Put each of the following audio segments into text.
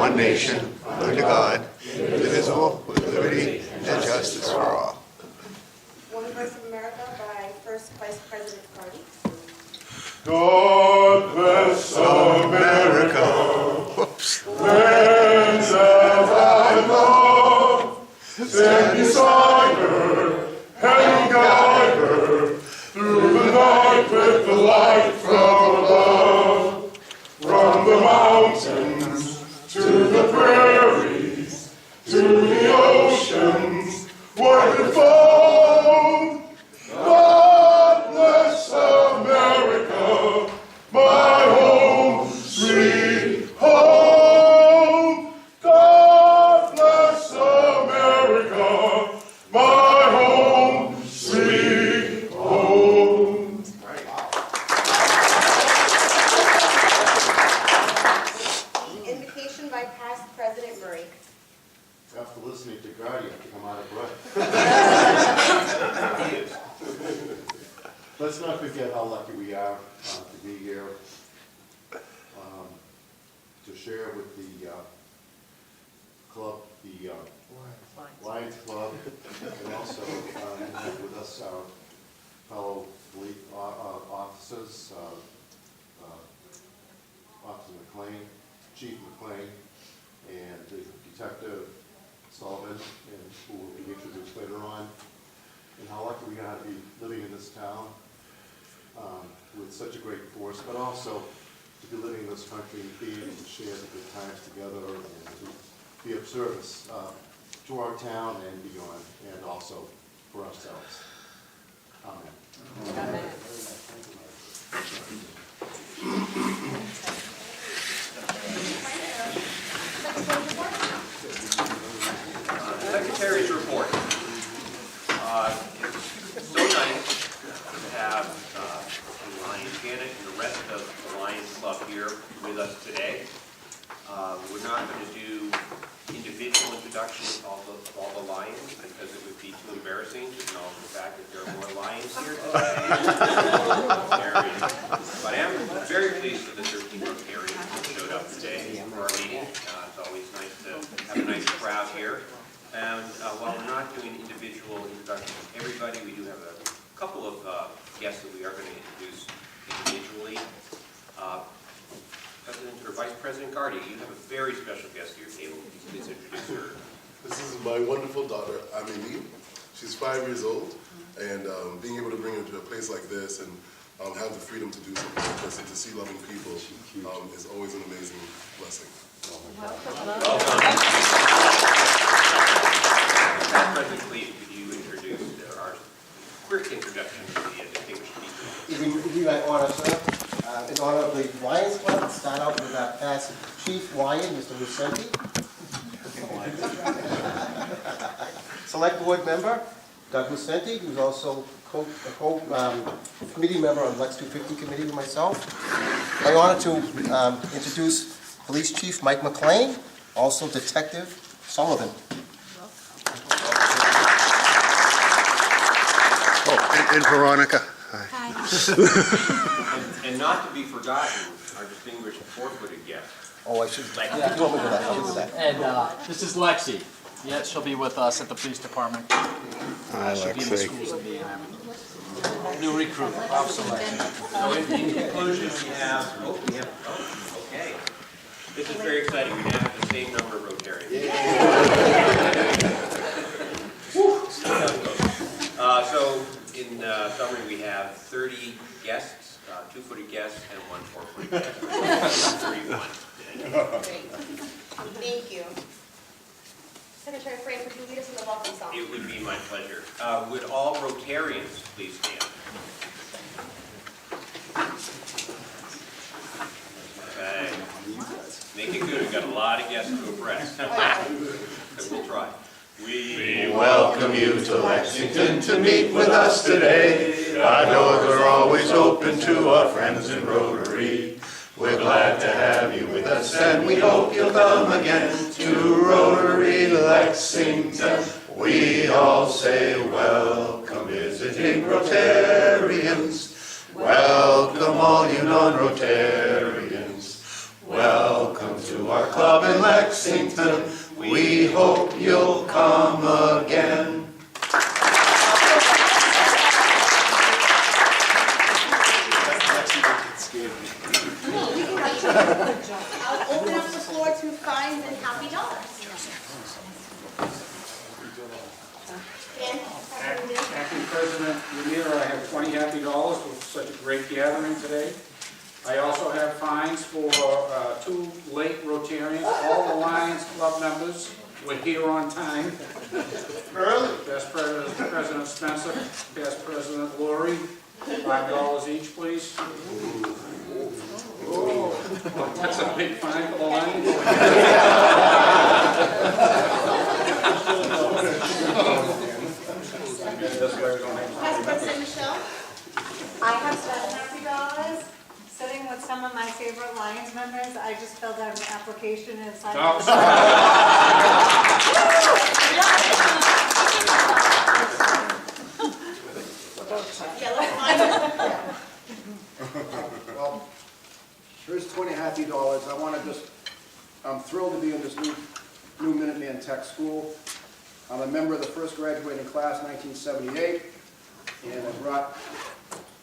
one nation, under God, indivisible, with liberty and justice for all. One Voice of America by First Vice President Carney. God bless America. Whoops. Land of thy love, stand beside her and guide her through the night with the light from above. From the mountains to the prairies, to the oceans, wide and fold. God bless America, my home, sweet home. God bless America, my home, sweet home. Invocation by past President Murray. After listening to Gardy, I think I'm out of breath. Let's not forget how lucky we are to be here, to share with the club, the Lions Club, and also have with us our fellow police officers, Officer McLean, Chief McLean, and the Detective Sullivan, and who will be introduced later on, and how lucky we are to be living in this town with such a great force, but also to be living in this country and be able to share the good times together and to be of service to our town and beyond, and also for ourselves. Amen. Amen. Secretary's report. It's so nice to have Janet and the rest of the Lions Club here with us today. We're not going to do individual introductions of all the Lions because it would be too embarrassing to acknowledge the fact that there are more Lions here today. But I am very pleased with the 13 Rotarians who showed up today for our meeting. It's always nice to have a nice crowd here. And while we're not doing individual introductions of everybody, we do have a couple of guests that we are going to introduce individually. President or Vice President Gardy, you have a very special guest at your table. Please introduce her. This is my wonderful daughter, Amelie. She's 5 years old, and being able to bring her to a place like this and have the freedom to do something like this and to see loving people is always an amazing blessing. Welcome. President, please, could you introduce our quick introduction to the distinguished speaker? If you might honor, sir, in honor of the Lions Club, let's start out with our past Chief Lion, Mr. Lucenti. Select Board Member, Doug Lucenti, who's also committee member on Lex 250 Committee with myself. My honor to introduce Police Chief Mike McLean, also Detective Sullivan. Oh, and Veronica. Hi. And not to be forgotten, our distinguished four-footed guest. Oh, I should. Yeah, you want me to do that? I'll do that. And this is Lexi. Yeah, she'll be with us at the police department. Hi, She'll be in the Lexi. schools and be in everything. New recruit, Officer Lexi. So in conclusion, we have, okay. This is very exciting. We now have the same number of Rotarians. So in summary, we have 30 guests, 2-footed guests, and 1 4-footed guest. 31. Thank you. Secretary Frank, would you lead us in the welcome song? It would be my pleasure. Would all Rotarians please stand? Okay. Make it good. We've got a lot of guests to impress. But we'll try. We welcome you to Lexington to meet with us today. Our doors are always open to our friends in Rotary. We're glad to have you with us, and we hope you'll come again to Rotary Lexington. We all say welcome, visiting Rotarians. Welcome all you non-Rotarians. Welcome to our club in Lexington. We hope you'll come again. I'll open up the floor to fines and happy dollars. Acting President Ramirez, I have 20 happy dollars for such a great gathering today. I also have fines for 2 late Rotarians. All the Lions Club members were here on time. Early. Past President Spencer, past President Laurie, $5 each, please. That's a big fine for the Lions. Vice President Michelle? I have $7 sitting with some of my favorite Lions members. I just filled out an application and signed No. Yeah, let's find it. Well, here's 20 happy dollars. I'm thrilled to be in this new Minuteman Tech School. I'm a member of the first graduating class, 1978, and I brought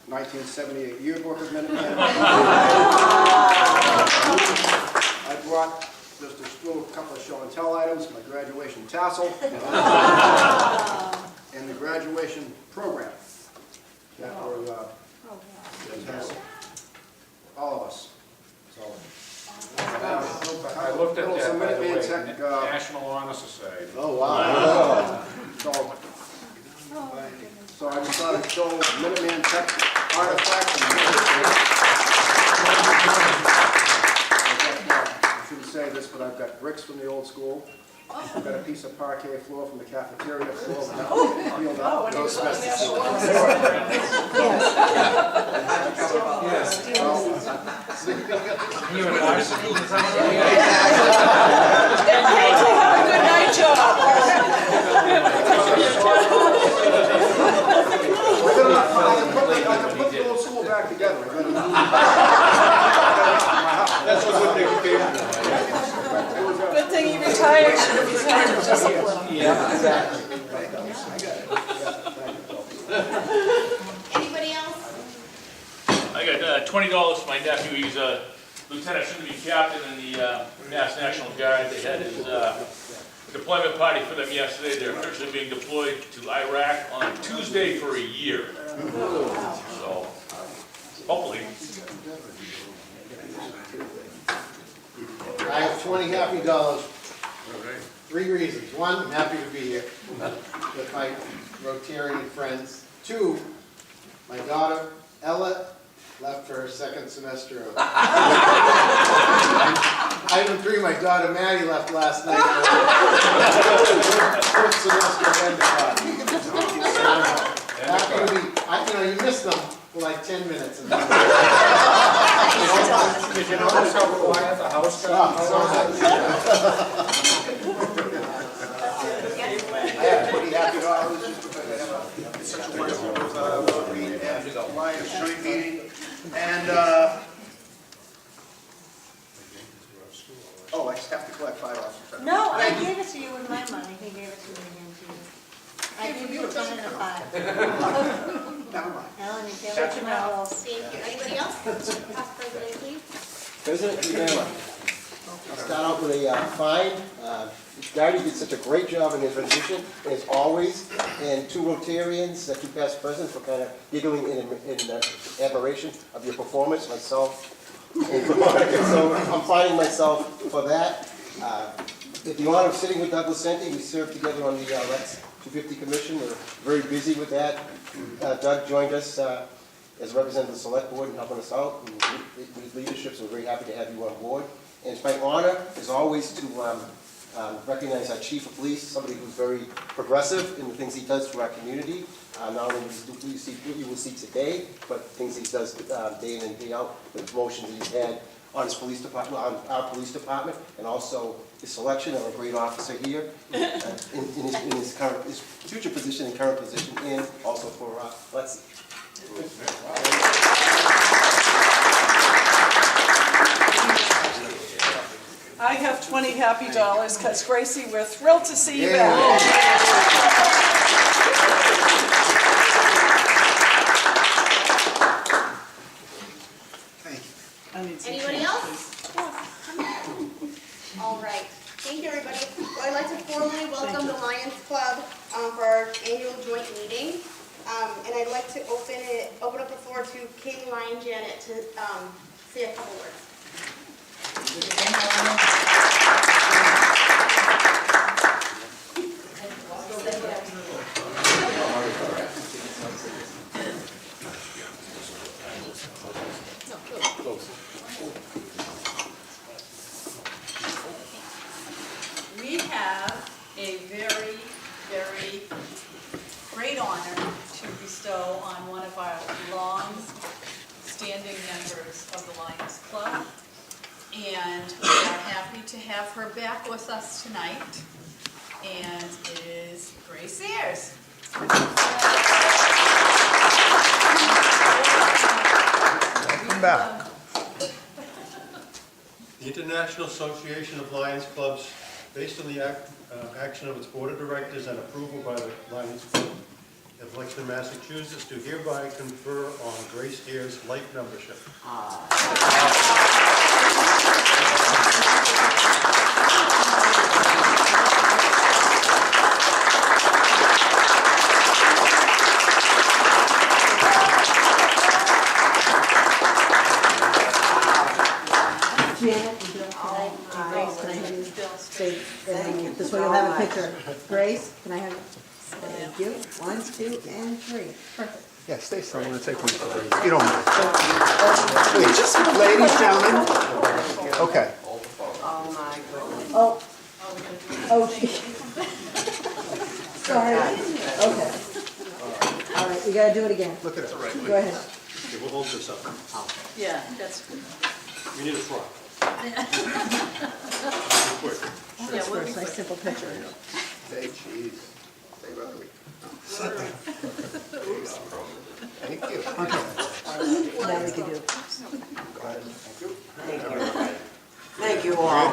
1978 yearbook of Minuteman. I brought just a couple of show and tell items, my graduation tassel, and the graduation program that has all of us. So, I looked at that, by the way, Tech, National Honor Society. Oh, wow. So I just thought I'd show Minuteman Tech artifacts. I shouldn't say this, but I've got bricks from the old school. I've got a piece of parquet floor from the cafeteria floor. Peeled up. No asbestos. I can put the old school back together. That's a good thing you came to. Good thing you retired, should have retired with discipline. Yeah, exactly. Anybody else? I got $20 for my nephew. He's a lieutenant, soon to be captain in the Mass National Guard. They had his deployment party for them yesterday. They're officially being deployed to Iraq on Tuesday for a year. So, hopefully. I have 20 happy dollars. 3 reasons. 1, I'm happy to be here with my Rotarian friends. 2, my daughter Ella left for her 2nd semester of Item 3, my daughter Maddie left last night for her 1st semester of kindergarten. Happy to be, you miss them for like 10 minutes. Did you notice how quiet the house got? I have 20 happy dollars just because I have such a wonderful Rotary and Lions joint meeting. And, oh, I just have to collect $5. No, I gave it to you with my money. He gave it to me again, too. I gave you a 10 and a 5. Never mind. Ellen, you can't let your mouth. Thank you. Anybody else? Past President, please. President Ramirez, I'll start out with a fine. Gary did such a great job in his rendition, as always, and 2 Rotarians, 2 past presidents were kind of giggling in admiration of your performance, myself and Veronica, so I'm fining myself for that. With the honor of sitting with Douglas Senti, we served together on the Lex 250 Commission. We're very busy with that. Doug joined us as a representative of the Select Board and helping us out and with his leadership, so we're very happy to have you on board. And it's my honor, as always, to recognize our Chief of Police, somebody who's very progressive in the things he does to our community. Not only what you will see today, but things he does day in and day out, the promotions that he's had on his police department, on our police department, and also his selection of a great officer here in his future position and current position, and also for Lexi. I have 20 happy dollars because Gracie, we're thrilled to see you back. Anybody else? All right. Thank you, everybody. Well, I'd like to formally welcome the Lions Club for our annual joint meeting. And I'd like to open up the floor to King Lion Janet to say a couple words. We have a very, very great honor to bestow on one of our long-standing members of the Lions Club. And we are happy to have her back with us tonight. And it is Grace Ayers. Welcome back. The International Association of Lions Clubs, based on the action of its Board of Directors and approval by the Lions Club of Lexington, Massachusetts, do hereby confer on Grace Ayers life membership. Janet, Bill, Grace, can I have you say, this way you'll have a picture. Grace, can I have you? Thank you. 1, 2, and 3. Perfect. Yeah, stay still. I'm going to take one. You don't mind. Please, ladies, gentlemen. Okay. Oh, my goodness. Oh, gee. Sorry. Okay. All right, we gotta do it again. Look at it. Go ahead. Okay, we'll hold this up. Yeah, that's good. We need a try. Quick. That's first, nice simple picture. Say cheese. Say Rotary. Thank you. Now we can do it. Thank you all.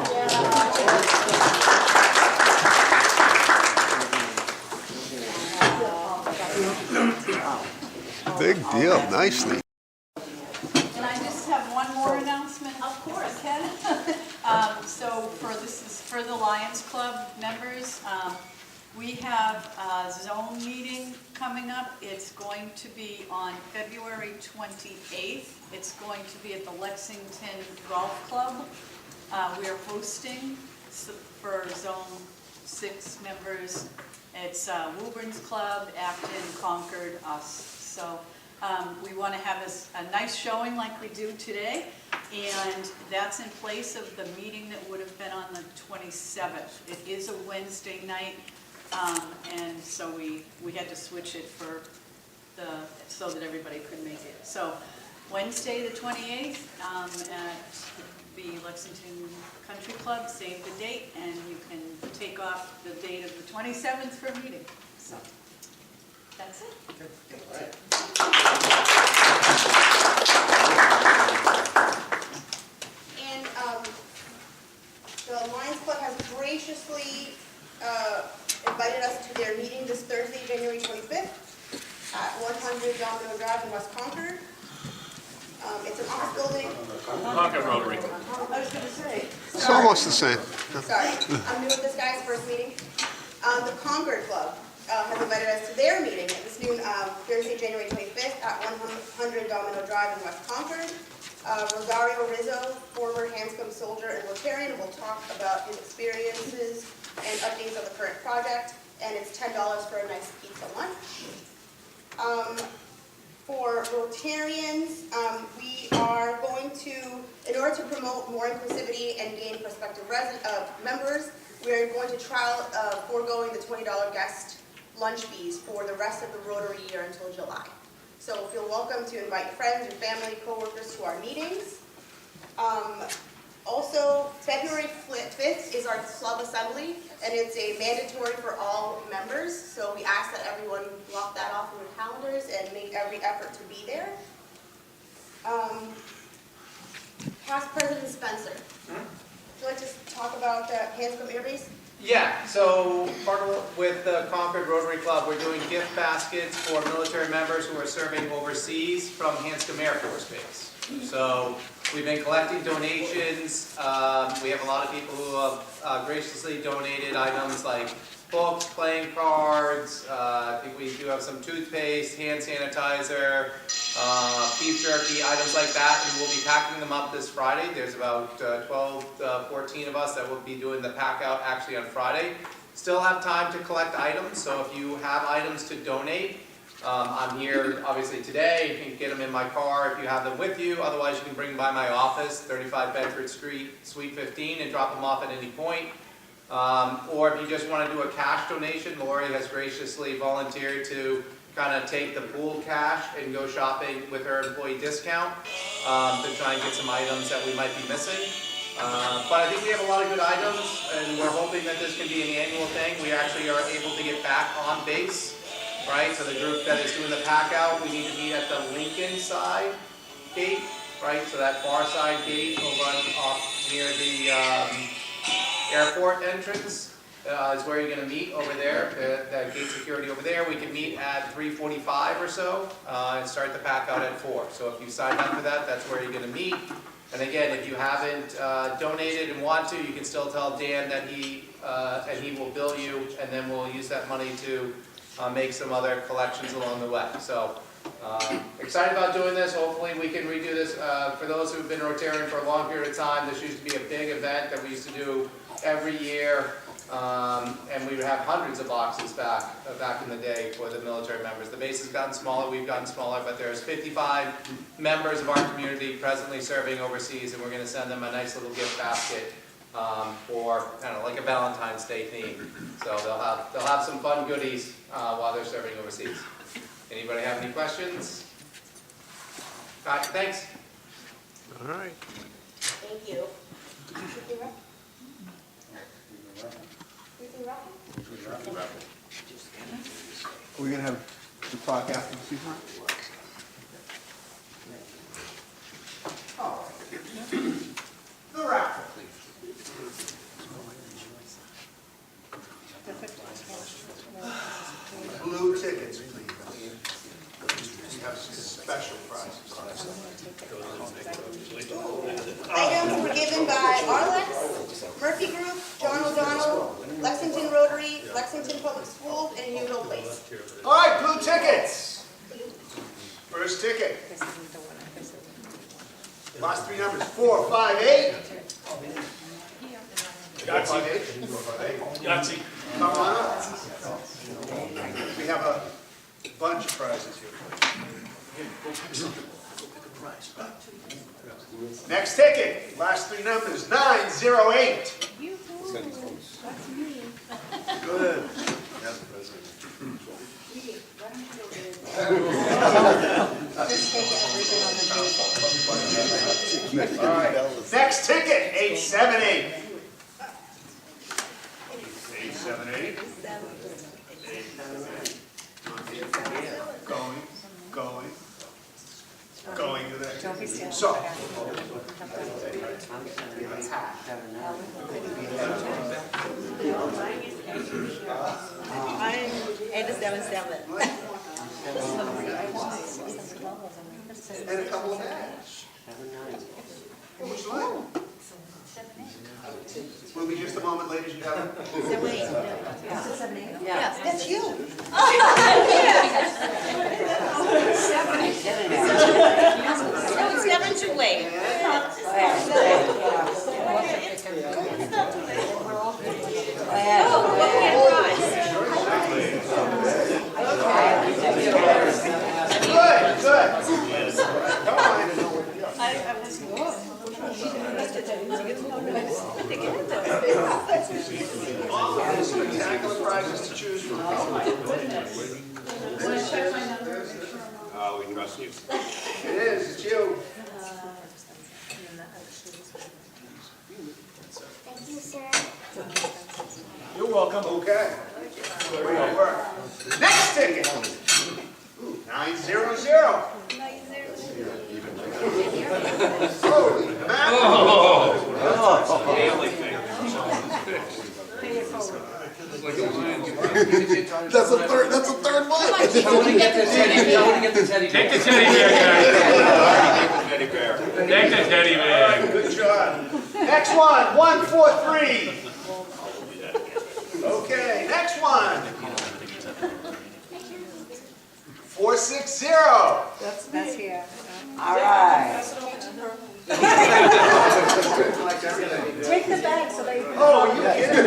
Big deal. Nicely. And I just have one more announcement. Of course, Ken. So this is for the Lions Club members. We have a zone meeting coming up. It's going to be on February 28th. It's going to be at the Lexington Golf Club. We are hosting for Zone 6 members. It's Woburns Club, Acton, Concord, us. So we want to have a nice showing like we do today. And that's in place of the meeting that would have been on the 27th. It is a Wednesday night. And so we had to switch it so that everybody could make it. So Wednesday the 28th at the Lexington Country Club, save the date, and you can take off the date of the 27th for a meeting. So that's it. And the Lions Club has graciously invited us to their meeting this Thursday, January 25th at 100 Domino Drive in West Concord. It's an office building. Concord Rotary. I was going to say. It's almost the same. Sorry, I'm new at this guy's first meeting. The Concord Club has invited us to their meeting at this noon, Thursday, January 25th at 100 Domino Drive in West Concord. Rosario Rizzo, former Hanscom soldier and Rotarian, will talk about his experiences and updates on the current project, and it's $10 for a nice pizza lunch. For Rotarians, we are going to, in order to promote more inclusivity and gain prospective members, we are going to trial foregoing the $20 guest lunch fees for the rest of the Rotary year until July. So feel welcome to invite friends, your family, coworkers to our meetings. Also, February 5th is our club assembly, and it's a mandatory for all members. So we ask that everyone block that off in your calendars and make every effort to be there. Past President Spencer. you like to talk about Hanscom Air Base? Yeah, so partner with the Concord Rotary Club, we're doing gift baskets for military members who are serving overseas from Hanscom Air Force Base. So we've been collecting donations. We have a lot of people who have graciously donated items like books, playing cards. I think we do have some toothpaste, hand sanitizer, beef jerky, items like that, and we'll be packing them up this Friday. There's about 12, 14 of us that will be doing the pack out actually on Friday. Still have time to collect items, so if you have items to donate, I'm here obviously today. You can get them in my car if you have them with you. Otherwise, you can bring them by my office, 35 Bedford Street, Suite 15, and drop them off at any point. Or if you just want to do a cash donation, Lori has graciously volunteered to kind of take the pooled cash and go shopping with her employee discount to try and get some items that we might be missing. But I think we have a lot of good items, and we're hoping that this can be an annual thing. We actually are able to get back on base, right? So the group that is doing the pack out, we need to meet at the Lincoln side gate, right? So that far side gate over off near the airport entrance is where you're going to meet over there, that gate security over there. We can meet at 3:45 or so and start the pack out at 4. So if you sign up for that, that's where you're going to meet. And again, if you haven't donated and want to, you can still tell Dan that he will bill you, and then we'll use that money to make some other collections along the way. So excited about doing this. Hopefully we can redo this. For those who've been Rotarian for a long period of time, this used to be a big event that we used to do every year. And we would have hundreds of boxes back in the day for the military members. The base has gotten smaller, we've gotten smaller, but there's 55 members of our community presently serving overseas, and we're going to send them a nice little gift basket for kind of like a Valentine's Day theme. So they'll have some fun goodies while they're serving overseas. Anybody have any questions? All right, thanks. All right. Thank you. Are we gonna have the talk after the season? Oh, the raffle. Blue tickets, please. We have special prizes. Items were given by Arlex, Murphy Group, John O'Donnell, Lexington Rotary, Lexington Public Schools, and Udo Place. All right, blue tickets. First ticket. Last three numbers, 458. Yahtzee. Come on up. We have a bunch of prizes here. Next ticket, last three numbers, 908. Good. All right, next ticket, 878. 878. Going to that. So. I'm 877. And a couple of ads. Which line? Will be just a moment, ladies and gentlemen. Yes, That's you. It's never too late. Good, good. Come on. Spectacular prizes to choose from. We trust you. It is, it's you. Thank you, sir. You're welcome. Okay. Great work. Next ticket. 900. Holy mackerel. Daily thing. That's a third one. I want to get the teddy, I want to get the teddy. Take the teddy bear, guys. Teddy bear. Take the teddy bear. Good job. Next one, 143. Okay, next one. 460. That's here. All right. Take the bag so that you can. Oh, you kidding?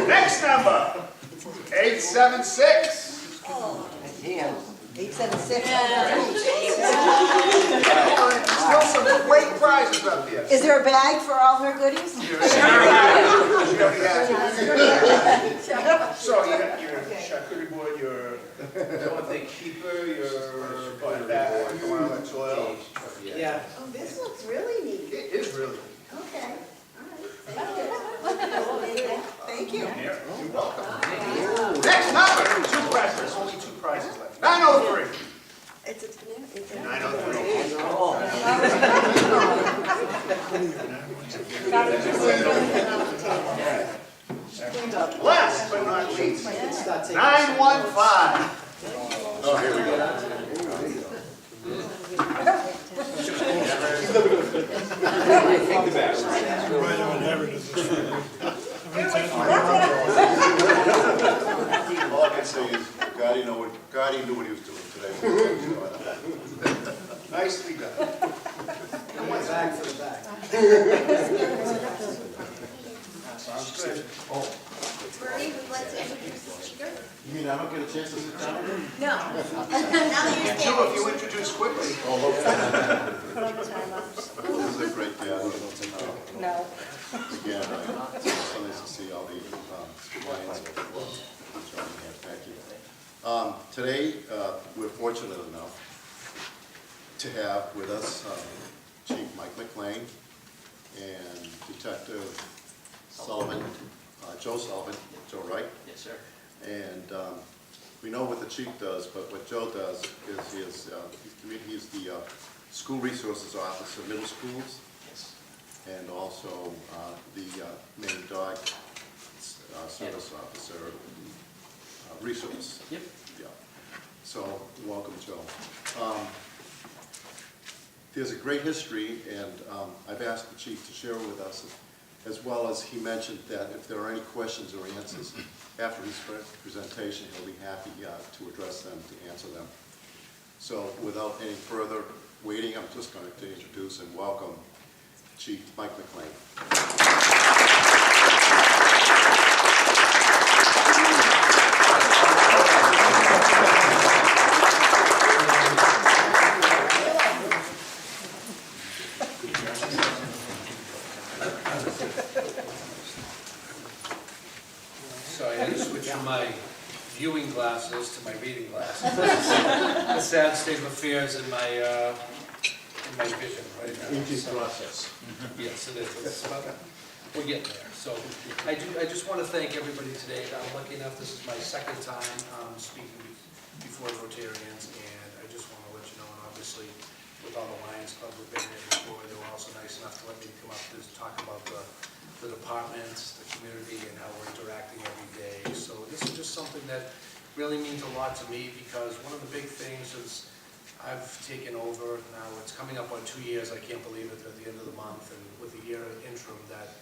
Next number, 876. Damn. 876. Still some great prizes up there. Is there a bag for all her goodies? So you got your charcuterie board, your Timothy keeper, your bag, soil. Yeah. Oh, this looks really neat. It is really. Okay. All right. Thank you. You're welcome. Next number, 2 prizes, only 2 prizes left. 903. It's a 903. Last but not least, 915. Oh, here we go. All I can say is, God, he knew what he was doing today. Nicely done. Back for the back. Sounds good. Bernie, would like to introduce the speaker? You mean I don't get a chance to sit down? No. Now that you're Two if you introduce quickly. Put on the timer. This is a great gathering. No. Again, it's so nice to see all the Lions. Thank you. Today, we're fortunate enough to have with us Chief Mike McLean and Detective Sullivan, Joe Sullivan, Joe Wright. Yes, sir. And we know what the chief does, but what Joe does is he's the school resources officer, middle schools, Yes. and also the main dog service officer, resource. Yep. Yeah. So, welcome, Joe. There's a great history, and I've asked the chief to share with us, as well as he mentioned that if there are any questions or answers after his presentation, he'll be happy to address them, to answer them. So, without any further waiting, I'm just going to introduce and welcome Chief Mike McLean. So I had to switch from my viewing glasses to my reading glasses. The sad state of affairs in my vision right now. Aging So- process. Yes, it is. We're getting there. So I just want to thank everybody today. I'm lucky enough, this is my second time speaking before Rotarians, and I just want to let you know, and obviously with all the Lions Club we've been here before, they were also nice enough to let me come up to talk about the departments, the community, and how we're interacting every day. So this is just something that really means a lot to me, because one of the big things is I've taken over now, it's coming up on 2 years, I can't believe it, at the end of the month, and with a year interim, that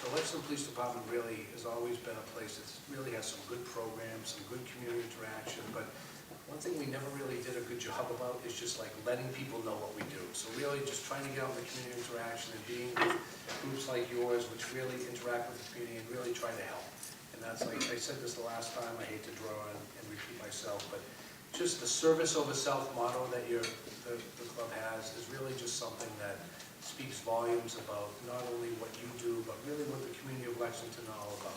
the Lexington Police Department really has always been a place that really has some good programs, some good community interaction, but one thing we never really did a good job about is just like letting people know what we do. So really just trying to get out in the community interaction and being with groups like yours, which really interact with the community and really try to help. And that's, like I said this the last time, I hate to draw and repeat myself, but just the service over self motto that the club has is really just something that speaks volumes about not only what you do, but really what the community of Lexington are all about.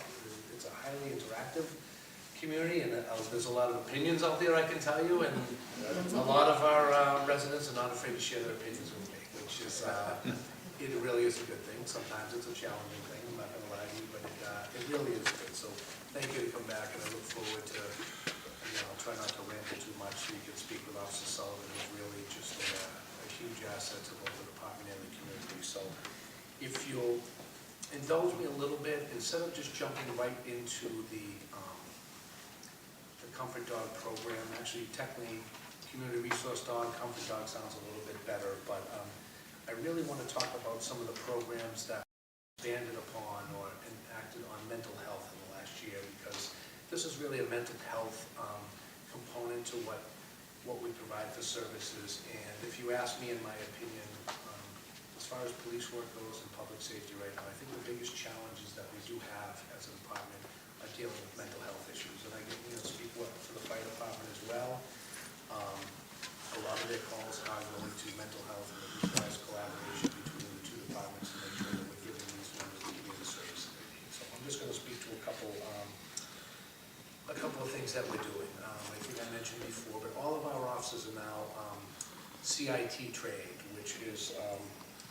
It's a highly interactive community, and there's a lot of opinions out there, I can tell you, and a lot of our residents are not afraid to share their opinions with me, which is, it really is a good thing. Sometimes it's a challenging thing, I'm not gonna lie to you, but it really is good. So thank you to come back, and I look forward to again, I'll try not to ramble too much so you can speak with Officer Sullivan, who's really just a huge asset to both the department and the community. So if you'll indulge me a little bit, instead of just jumping right into the Comfort Dog program, actually technically Community Resource Dog, Comfort Dog sounds a little bit better, but I really want to talk about some of the programs that expanded upon or enacted on mental health in the last year, because this is really a mental health component to what we provide for services. And if you ask me, in my opinion, as far as police work goes and public safety right now, I think the biggest challenges that we do have as a department are dealing with mental health issues. And I get, speak for the fire department as well. A lot of their calls are going to mental health, and it requires collaboration between the two departments to make sure that we're giving these members the community service that they need. So I'm just going to speak to a couple of things that we're doing. I think I mentioned before, but all of our officers are now CIT trained, which is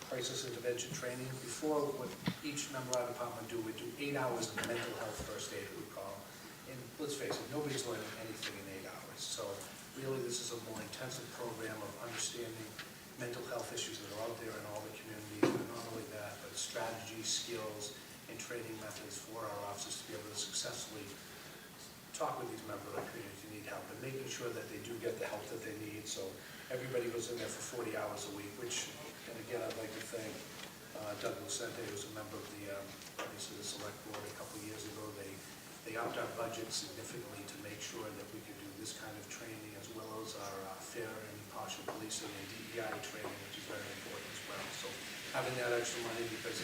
crisis intervention training. Before, what each member of our department do, we do 8 hours of mental health first aid, we call. And let's face it, nobody's learning anything in 8 hours. So really, this is a more intensive program of understanding mental health issues that are out there in all the communities. And not only that, but strategies, skills, and training methods for our officers to be able to successfully talk with these members of our community who need help, and making sure that they do get the help that they need. So everybody goes in there for 40 hours a week, which, and again, I'd like to thank Doug Lucente, who's a member of the, obviously the select board a couple of years ago. They upped our budget significantly to make sure that we could do this kind of training, as well as our fair and impartial policing and DEI training, which is very important as well. So having that extra money, because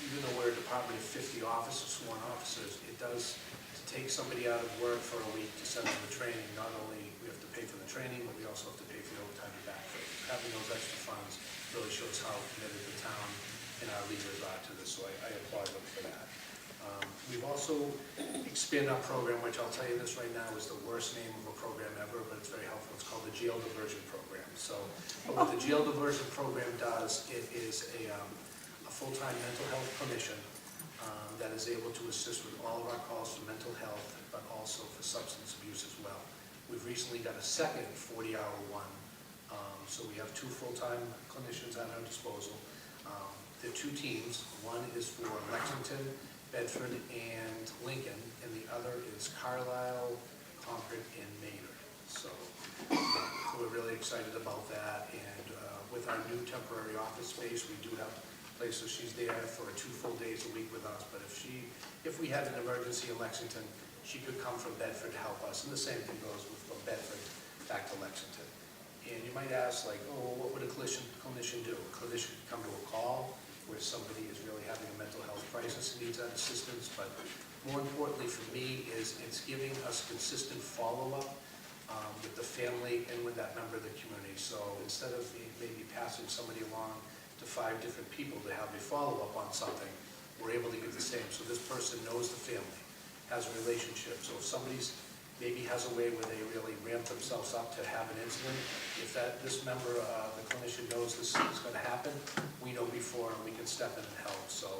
even though we're a department of 50 officers, sworn officers, it does take somebody out of work for a week to send them to training. Not only we have to pay for the training, but we also have to pay for the overtime and back pay. Having those extra funds really shows how committed the town and our leaders are to this, so I applaud them for that. We've also expanded our program, which I'll tell you this right now is the worst name of a program ever, but it's very helpful. It's called the Jail Diversion Program. So what the Jail Diversion Program does, it is a full-time mental health clinician that is able to assist with all of our calls for mental health, but also for substance abuse as well. We've recently got a second 40-hour one. So we have 2 full-time clinicians at our disposal. There are 2 teams. One is for Lexington, Bedford, and Lincoln, and the other is Carlisle, Concord, and Maynard. So we're really excited about that. And with our new temporary office space, we do have places. She's there for 2 full days a week with us. But if we had an emergency in Lexington, she could come from Bedford to help us. And the same thing goes from Bedford back to Lexington. And you might ask, like, oh, what would a clinician do? A clinician could come to a call where somebody is really having a mental health crisis and needs that assistance. But more importantly for me is it's giving us consistent follow-up with the family and with that member of the community. So instead of maybe passing somebody along to 5 different people to have a follow-up on something, we're able to give the same. So this person knows the family, has a relationship. So if somebody's maybe has a way where they really ramp themselves up to have an incident, if this member, the clinician knows this is going to happen, we know before and we can step in and help. So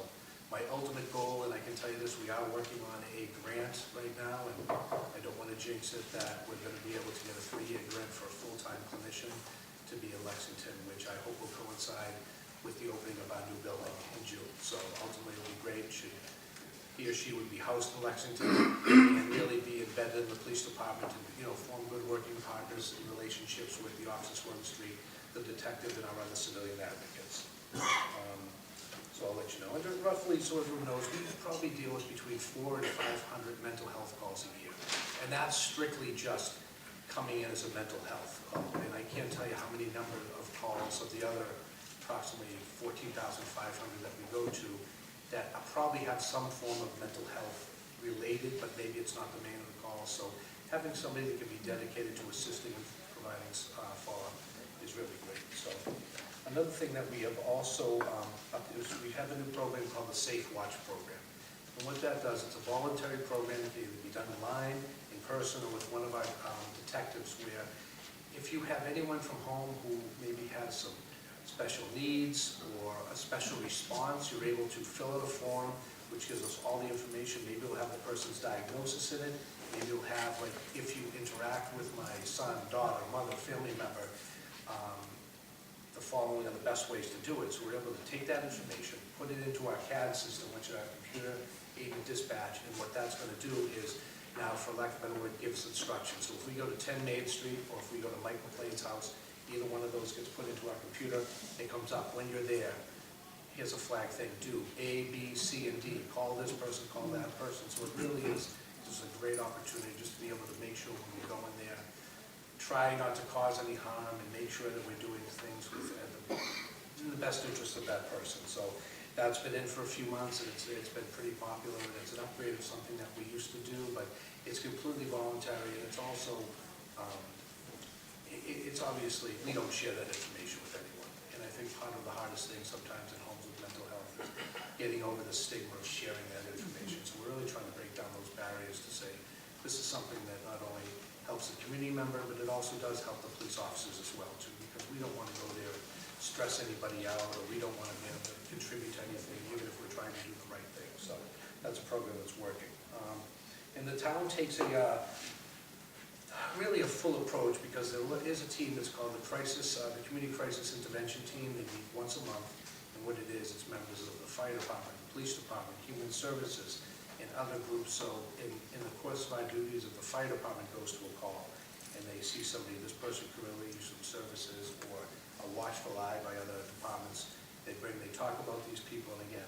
my ultimate goal, and I can tell you this, we are working on a grant right now, and I don't want to jinx it, that we're going to be able to get a 3-year grant for a full-time clinician to be in Lexington, which I hope will coincide with the opening of our new building in June. So ultimately it'll be great. He or she would be housed in Lexington and really be embedded in the police department and, form good working partners and relationships with the officers who are on the street, the detective, and our other civilian advocates. So I'll let you know. And roughly, so everyone knows, we probably deal with between 400 and 500 mental health calls a year. And that's strictly just coming in as a mental health call. And I can't tell you how many number of calls of the other approximately 14,500 that we go to that probably have some form of mental health related, but maybe it's not the main of the call. So having somebody that can be dedicated to assisting and providing follow-up is really great. So another thing that we have also is we have a new program called the Safe Watch program. And what that does, it's a voluntary program that can either be done online, in person, or with one of our detectives, where if you have anyone from home who maybe has some special needs or a special response, you're able to fill out a form which gives us all the information. Maybe we'll have the person's diagnosis in it, Maybe you'll have, like, if you interact with my son, daughter, mother, family member, the following are the best ways to do it. So we're able to take that information, put it into our CAD system, which is our computer aided dispatch, and what that's going to do is now, for lack of a better word, give us instructions. So if we go to 10 Main Street, or if we go to Mike McLean's house, either one of those gets put into our computer, it comes up, when you're there, here's a flag thing, do A, B, C, and D, call this person, call that person. So it really is just a great opportunity just to be able to make sure when we go in there, try not to cause any harm and make sure that we're doing things in the best interest of that person. So that's been in for a few months, and it's been pretty popular, and it's an upgrade of something that we used to do, but it's completely voluntary, and it's also, it's obviously, we don't share that information with anyone. And I think part of the hardest thing sometimes in homes with mental health is getting over the stigma of sharing that information. So we're really trying to break down those barriers to say, this is something that not only helps the community member, but it also does help the police officers as well, too, because we don't want to go there and stress anybody out, or we don't want to be able to contribute to anything, even if we're trying to do the right thing. So that's a program that's working. And the town takes really a full approach, because there is a team that's called the Community Crisis Intervention Team. They meet once a month, and what it is, it's members of the fire department, the police department, human services, and other groups. So in the course of our duties, if the fire department goes to a call and they see somebody, this person could really use some services, or a watchful eye by other departments, they talk about these people, and again,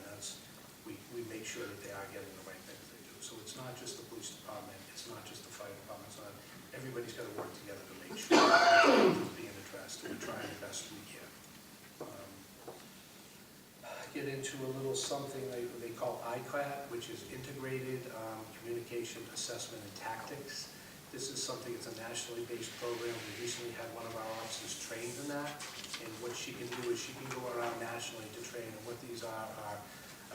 we make sure that they are getting the right things they do. So it's not just the police department, it's not just the fire department, it's not, everybody's got to work together to make sure that it's being addressed, and we're trying the best we can. Get into a little something they call ICAT, which is Integrated Communication Assessment and Tactics. This is something, it's a nationally based program. We recently had one of our officers trained in that, and what she can do is she can go around nationally to train, and what these are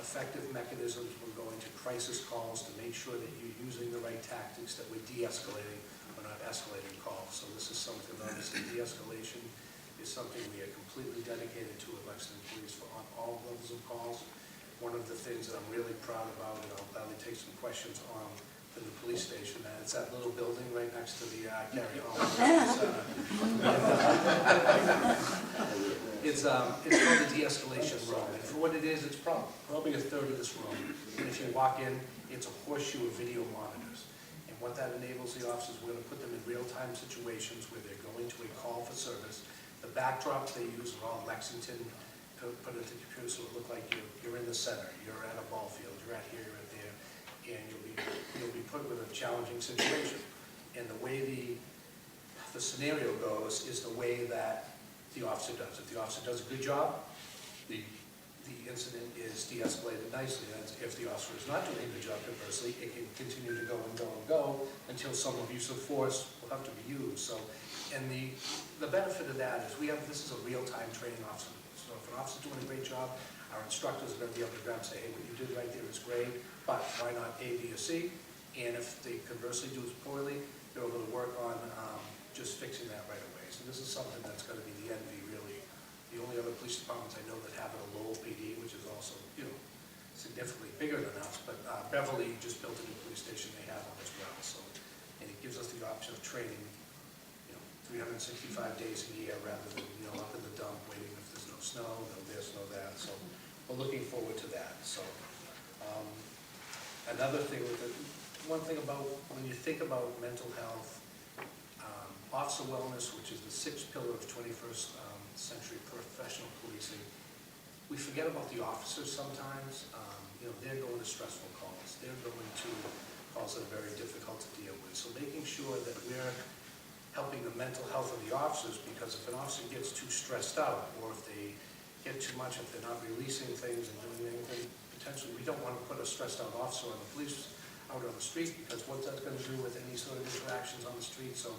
effective mechanisms when going to crisis calls to make sure that you're using the right tactics, that we're de-escalating, we're not escalating calls. So this is something, obviously, de-escalation is something we are completely dedicated to at Lexington Police for on all levels of calls. One of the things that I'm really proud about, and I'll gladly take some questions on the new police station, and it's that little building right next to the Carry Home. It's called the de-escalation room, and for what it is, it's probably a third of this room. And if you walk in, it's a horseshoe of video monitors. And what that enables the officers, we're going to put them in real-time situations where they're going to a call for service. The backdrops they use are all Lexington, put into the computer so it look like you're in the center, you're at a ball field, you're at here, you're at there, and you'll be put with a challenging situation. And the way the scenario goes is the way that the officer does. If the officer does a good job, the incident is de-escalated nicely. And if the officer is not doing a good job, conversely, it can continue to go and go and go until some abuse of force will have to be used. So, and the benefit of that is this is a real-time training officer. So if an officer's doing a great job, our instructors are going to be able to grab and say, hey, what you did right there is great, but why not A, B, or C? And if they conversely do it poorly, they're able to work on just fixing that right away. So this is something that's going to be the envy, really. The only other police departments I know that have it are Lowell PD, which is also, significantly bigger than us, but Beverly just built a new police station, they have one as well. So, and it gives us the option of training, 365 days a year rather than, up in the dump waiting if there's no snow, no this, no that. So we're looking forward to that. So another thing one thing about, when you think about mental health, officer wellness, which is the sixth pillar of 21st century professional policing, we forget about the officers sometimes. They're going to stressful calls. They're going to calls that are very difficult to deal with. So making sure that we're helping the mental health of the officers, because if an officer gets too stressed out, or if they get too much, if they're not releasing things and doing anything, potentially we don't want to put a stressed out officer on the police out on the street, because what's that going to do with any sort of interactions on the street? So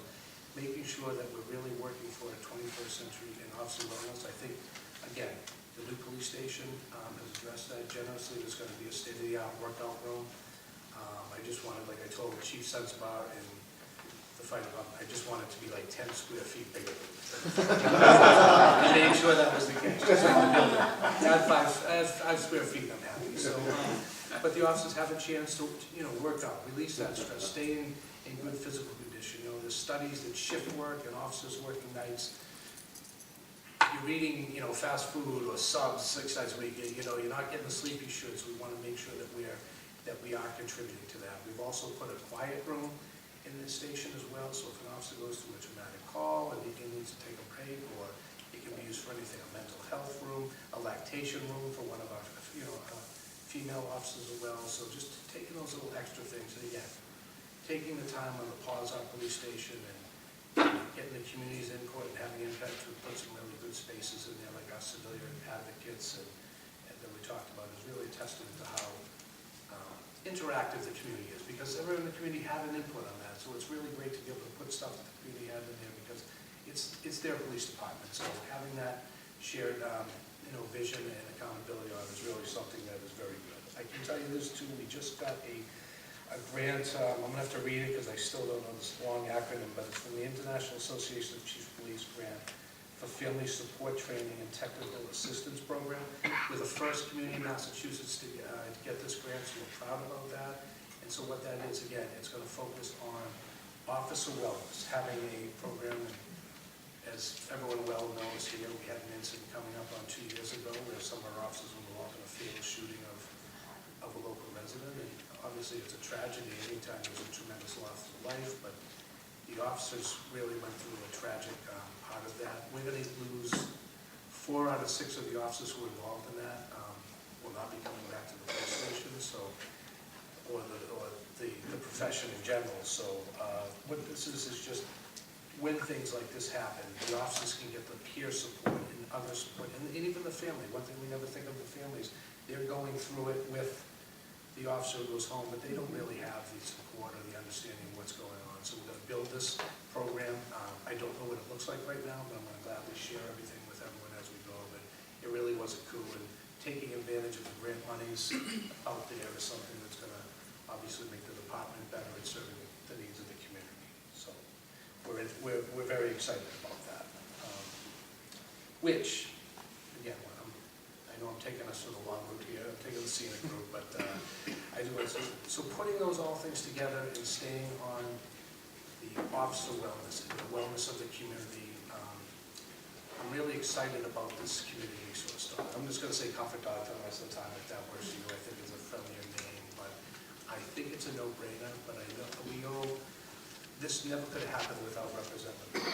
making sure that we're really working for a 21st century in officer wellness. I think, again, the new police station has addressed that generously. There's going to be a state-of-the-art workout room. I just wanted, like I told Chief Sensebar and the fire department, I just wanted to be like 10 square feet bigger. I made sure that was the case. Just like the building. Add 5 square feet, I'm happy. So, but the officers have a chance to, work out, release that stress, stay in good physical condition. You know, there's studies that shift work and officers working nights, you're eating, you know, fast food or subs 6 nights a week, you know, you're not getting the sleep you should, so we want to make sure that we are contributing to that. We've also put a quiet room in this station as well, so if an officer goes through a traumatic call and he needs to take a break, or it can be used for anything, a mental health room, a lactation room for one of our, you know, female officers as well, so just taking those little extra things, and again, taking the time on the Pause Our Police Station and getting the community's input and having impact to put some really good spaces in there, like our civilian advocates and that we talked about, is really a testament to how interactive the community is, because everyone in the community had an input on that, so it's really great to be able to put stuff that the community had in there, because it's their police department, so having that shared you know, vision and accountability on is really something that is very good. I can tell you this too, we just got a grant, I'm going to have to read it because I still don't know this long acronym, but it's from the International Association of Chief Police Grant for Family Support Training and Technical Assistance Program. We're the first community in Massachusetts to get this grant, so we're proud about that. And so what that is, again, it's going to focus on officer wellness, having a program, as everyone well knows here, we had an incident coming up on 2 years ago where some of our officers were involved in a fatal shooting of a local resident, and obviously it's a tragedy anytime there's a tremendous loss of life, but the officers really went through a tragic part of that. We're going to lose 4 out of 6 of the officers who were involved in that will not be coming back to the police station, so, or the profession in general. So what this is just when things like this happen, the officers can get the peer support and other support, and even the family. One thing we never think of the families, they're going through it with the officer who goes home, but they don't really have the support or the understanding of what's going on. So we're going to build this program. I don't know what it looks like right now, but I'm going to gladly share everything with everyone as we go. But it really was a coup, and taking advantage of the grant monies out there is something that's going to obviously make the department better at serving the needs of the community. So we're very excited about that. Which, again, I know I'm taking us through the long route here, I'm taking the scenic route, but I do it. So putting those all things together and staying on the officer wellness and the wellness of the community, I'm really excited about this community resource dog. I'm just going to say Comfort Dog for the rest of the time if that works for you. I think it's a friendlier name, but I think it's a no-brainer. But I know we know this never could have happened without Representative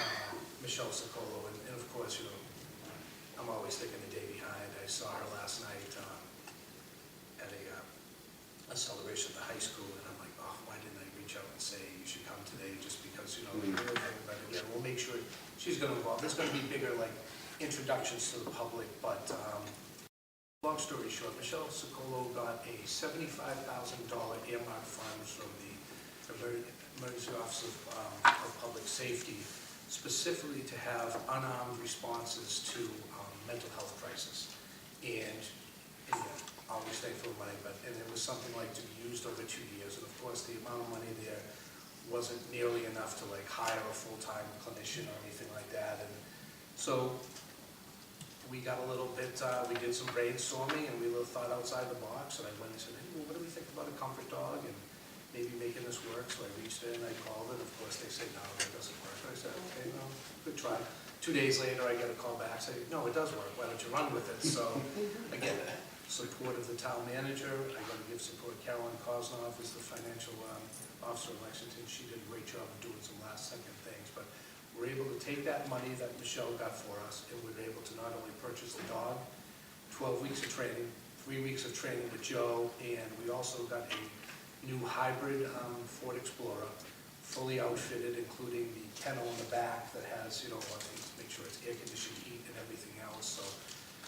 Michelle Socolo, and of course, you know, I'm always thinking the day behind. I saw her last night at a celebration at the high school, and I'm like, oh, why didn't I reach out and say you should come today? Just because, you know, but again, we'll make sure she's going to involve. There's going to be bigger, like, introductions to the public, but long story short, Michelle Socolo got a $75,000 earmark fund from the Emergency Office of Public Safety, specifically to have unarmed responses to mental health crisis. And always thankful for money, and it was something like to be used over 2 years. And of course, the amount of money there wasn't nearly enough to like hire a full-time clinician or anything like that. And so we got a little bit, we did some brainstorming, and we thought outside the box. And I went and said, hey, well, what do we think about a Comfort Dog and maybe making this work? So I reached in, I called it. Of course, they said, no, that doesn't work. I said, okay, well, good try. 2 days later, I get a call back saying, no, it does work. Why don't you run with it? So again, support of the town manager. I got to give support. Carolyn Kosnoff is the financial officer in Lexington. She did a great job of doing some last-second things. But we're able to take that money that Michelle got for us, and we're able to not only purchase the dog, 12 weeks of training, 3 weeks of training with Joe, and we also got a new hybrid Ford Explorer, fully outfitted, including the kennel in the back that has, you know, make sure it's air conditioned, heat, and everything else. So,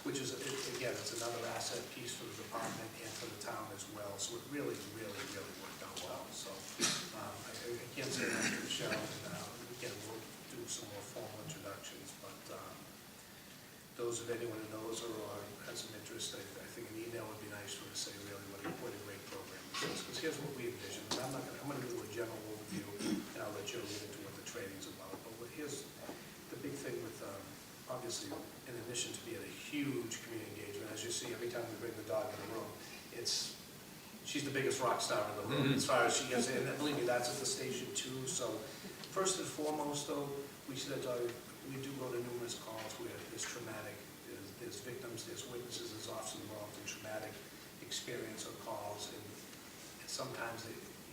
which is, again, it's another asset piece for the department and for the town as well. So it really, really, really worked out well. So I can't say enough to Michelle. And again, we'll do some more formal introductions. But those of anyone who knows her or has some interest, I think an email would be nice for her to say really what a great program this is. Because here's what we envision. And I'm going to do a general overview, and I'll let Joe get into what the training's about. But here's the big thing with obviously, in addition to being a huge community engagement, as you see every time we bring the dog in the room, it's she's the biggest rock star in the room as far as she gets in. And believe me, that's at the station too. So first and foremost, though, we see that we do go to numerous calls where there's traumatic, there's victims, there's witnesses, there's officers involved in traumatic experience or calls. And sometimes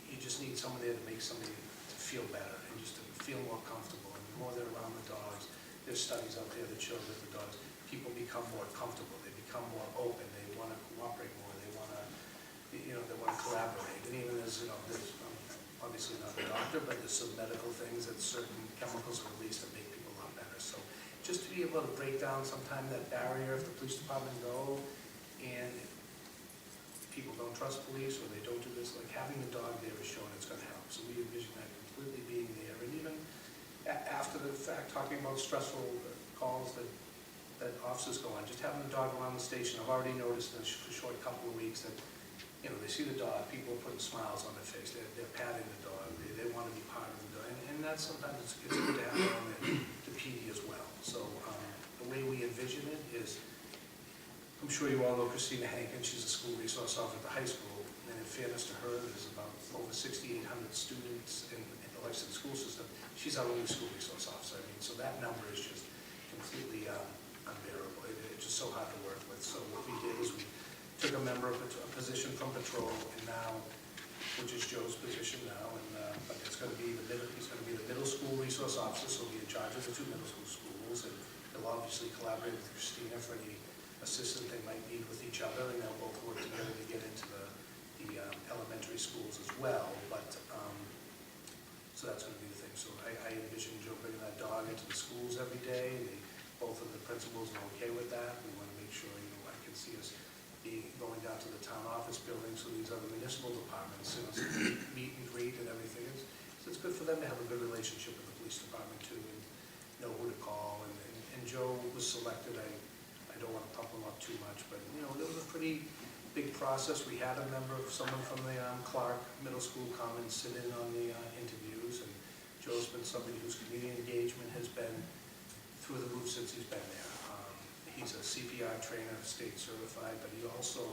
you just need someone there to make somebody to feel better and just to feel more comfortable. And the more they're around the dogs, there's studies out there that show that the dogs, people become more comfortable, they become more open, they want to cooperate more, they want to, they want to collaborate. And even there's, there's obviously not a doctor, but there's some medical things that certain chemicals are released that make people a lot better. So just to be able to break down sometime that barrier if the police department go and people don't trust police or they don't do this, like having the dog there is showing it's going to help. So we envision that completely being there. And even after the fact, talking about stressful calls that officers go on, just having the dog around the station. I've already noticed in a short couple of weeks that, they see the dog, people are putting smiles on their face, they're patting the dog, they want to be part of the dog. And that's sometimes it's good to have on the PD as well. So the way we envision it is, I'm sure you all know Christina Hankin, she's a school resource officer at the high school, and in fairness to her, there's about over 6,800 students in the Lexington school system. She's our only school resource officer. I mean, so that number is just completely unbearable. It's just so hard to work with. So what we did is we took a member of a position from patrol, and now, which is Joe's position now, and but it's going to be he's going to be the middle school resource officer, so he'll be in charge of the 2 middle school schools, and he'll obviously collaborate with Christina for any assistant they might need with each other, and they'll both work together to get into the elementary schools as well. But so that's going to be the thing. So I envision Joe bringing that dog into the schools every day. Both of the principals are okay with that. We want to make sure, I can see us going down to the town office building, so these other municipal departments, so meet and greet and everything. So it's good for them to have a good relationship with the police department too, and know who to call. And Joe was selected. I don't want to pump him up too much, but it was a pretty big process. We had someone from the Clark Middle School come and sit in on the interviews, and Joe's been somebody whose community engagement has been through the roof since he's been there. He's a CPR trainer, state certified, but he also,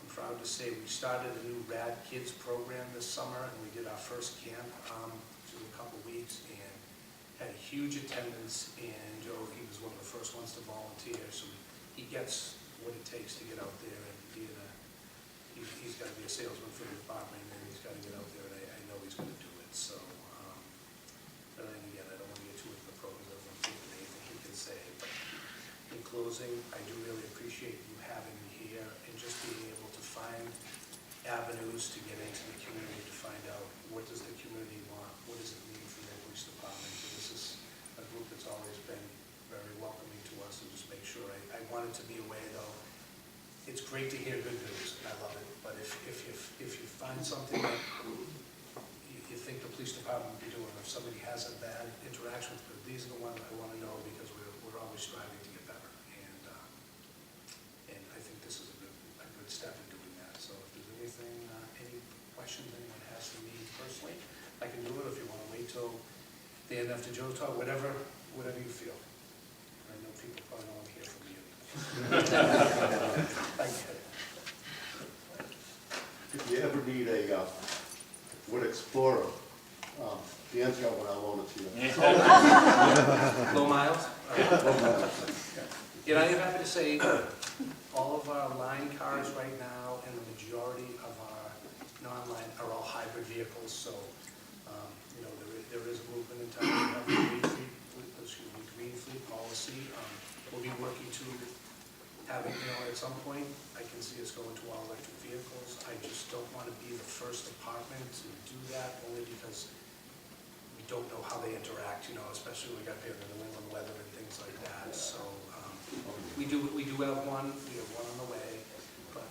I'm proud to say, we started a new Rad Kids program this summer, and we did our first camp, which was a couple weeks, and had a huge attendance. And Joe, he was one of the first ones to volunteer, so he gets what it takes to get out there and be he's got to be a salesman for the department, and he's got to get out there, and I know he's going to do it. So, but then again, I don't want to get too into the program, I don't think anything he can say, but in closing, I do really appreciate you having me here and just being able to find avenues to get into the community, to find out what does the community want, what does it mean for their police department. So this is a group that's always been very welcoming to us, and just make sure, I wanted to be away though. It's great to hear good news, and I love it, but if you find something that you think the police department would be doing, if somebody has a bad interaction with it, these are the ones I want to know, because we're always striving to get better, and I think this is a good step in doing that. So if there's anything, any questions anyone has for me personally, I can do it. If you want to wait till the end after Joe talk, whatever you feel. I know people probably don't want to hear from you. I get it. If you ever need a Wood Explorer, Dan's got one, I'll loan it to you. Low miles? I'm happy to say all of our line cars right now and the majority of our non-line are all hybrid vehicles. So, there is movement in time. We have the green fleet policy. We'll be working to having, at some point, I can see us going to all electric vehicles. I just don't want to be the first department to do that, only because we don't know how they interact, especially when we got there in the New England weather and things like that. So we do have one. We have one on the way, but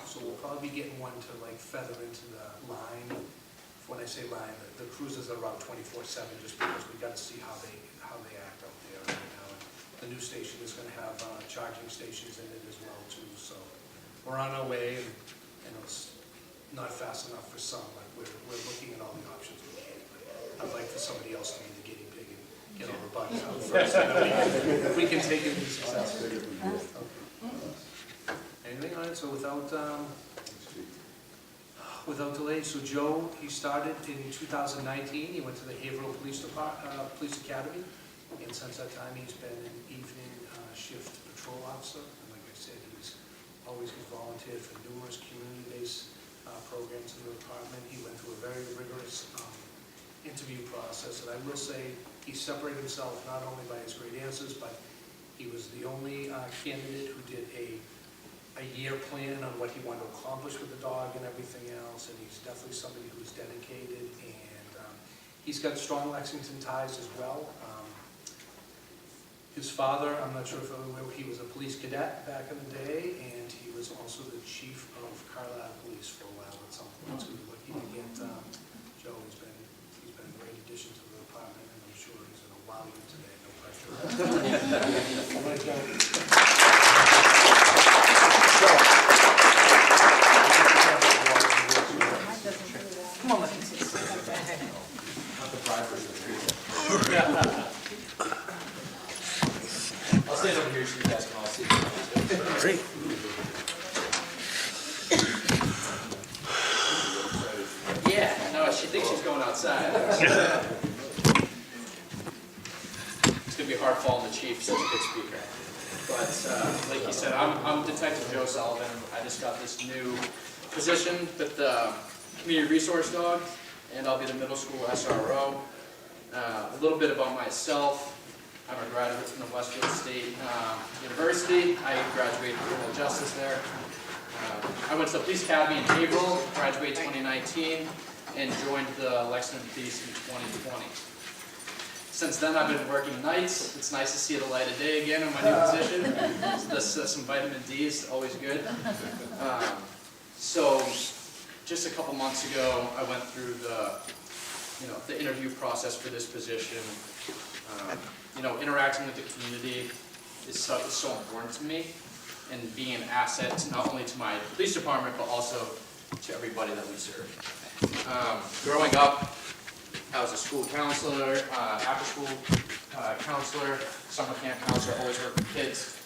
so we'll probably be getting one to feather into the line. When I say line, the cruisers are around 24/7, just because we got to see how they act out there right now. And the new station is going to have charging stations in it as well too. So we're on our way, and it's not fast enough for some. We're looking at all the options we can. But I'd like for somebody else to be the guinea pig and get all the bugs out first. We can take it and be successful. Okay. Anything on it? So without without delay. So Joe, he started in 2019. He went to the Haverhill Police Academy, and since that time, he's been an evening shift patrol officer. And like I said, he's always volunteered for numerous community-based programs in the department. He went through a very rigorous interview process, and I will say he separated himself not only by his great answers, but he was the only candidate who did a year plan on what he wanted to accomplish with the dog and everything else, and he's definitely somebody who's dedicated, and he's got strong Lexington ties as well. His father, I'm not sure if you're aware, he was a police cadet back in the day, and he was also the chief of Carlisle Police for a while at some point. So we're lucky to get Joe. He's been a great addition to the department, and I'm sure he's going to wow you today. No Come on, let's I'll stand over here so you guys can all see. Great. Yeah, no, she thinks she's going outside. It's gonna be hard following the chief, such a good speaker. But like you said, I'm Detective Joe Sullivan. I just got this new position with the community resource dog, and I'll be the middle school SRO. A little bit about myself. I'm a graduate from the Westfield State University. I graduated in criminal justice there. I went to the Police Academy in Haverhill, graduated 2019, and joined the Lexington Police in 2020. Since then, I've been working nights. It's nice to see the light of day again in my new position. Some vitamin D is always good. So, just a couple months ago, I went through the interview process for this position. Interacting with the community is so important to me, and being an asset to not only to my police department, but also to everybody that we serve. Growing up, I was a school counselor, after-school counselor, summer camp counselor, always worked with kids.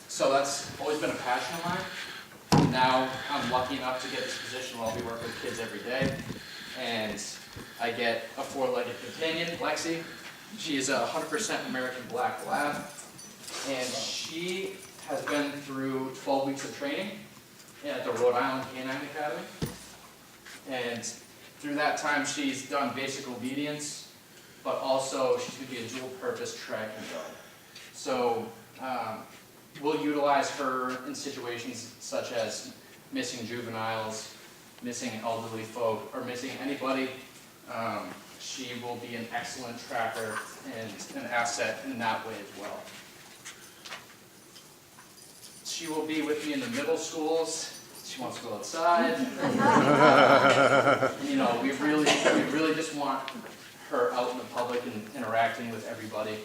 So that's always been a passion of mine. Now I'm lucky enough to get this position where I'll be working with kids every day, and I get a four-legged companion, Lexi. She is a 100% American Black Lab, and she has been through 12 weeks of training at the Rhode Island Canine Academy. And through that time, she's done basic obedience, but also she's going to be a dual-purpose tracking dog. So we'll utilize her in situations such as missing juveniles, missing elderly folk, or missing anybody. She will be an excellent tracker and an asset in that way as well. She will be with me in the middle schools. She wants to go outside. We really just want her out in the public and interacting with everybody.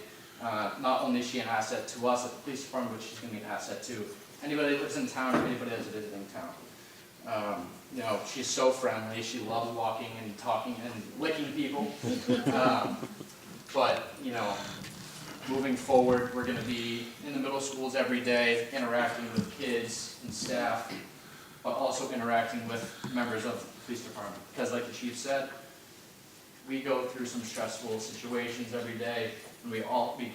Not only is she an asset to us at the police department, but she's going to be an asset to anybody that lives in town or anybody that's visiting town. She's so friendly. She loves walking and talking and licking people. But moving forward, we're going to be in the middle schools every day, interacting with kids and staff, but also interacting with members of the police department. Because like the chief said, we go through some stressful situations every day, and we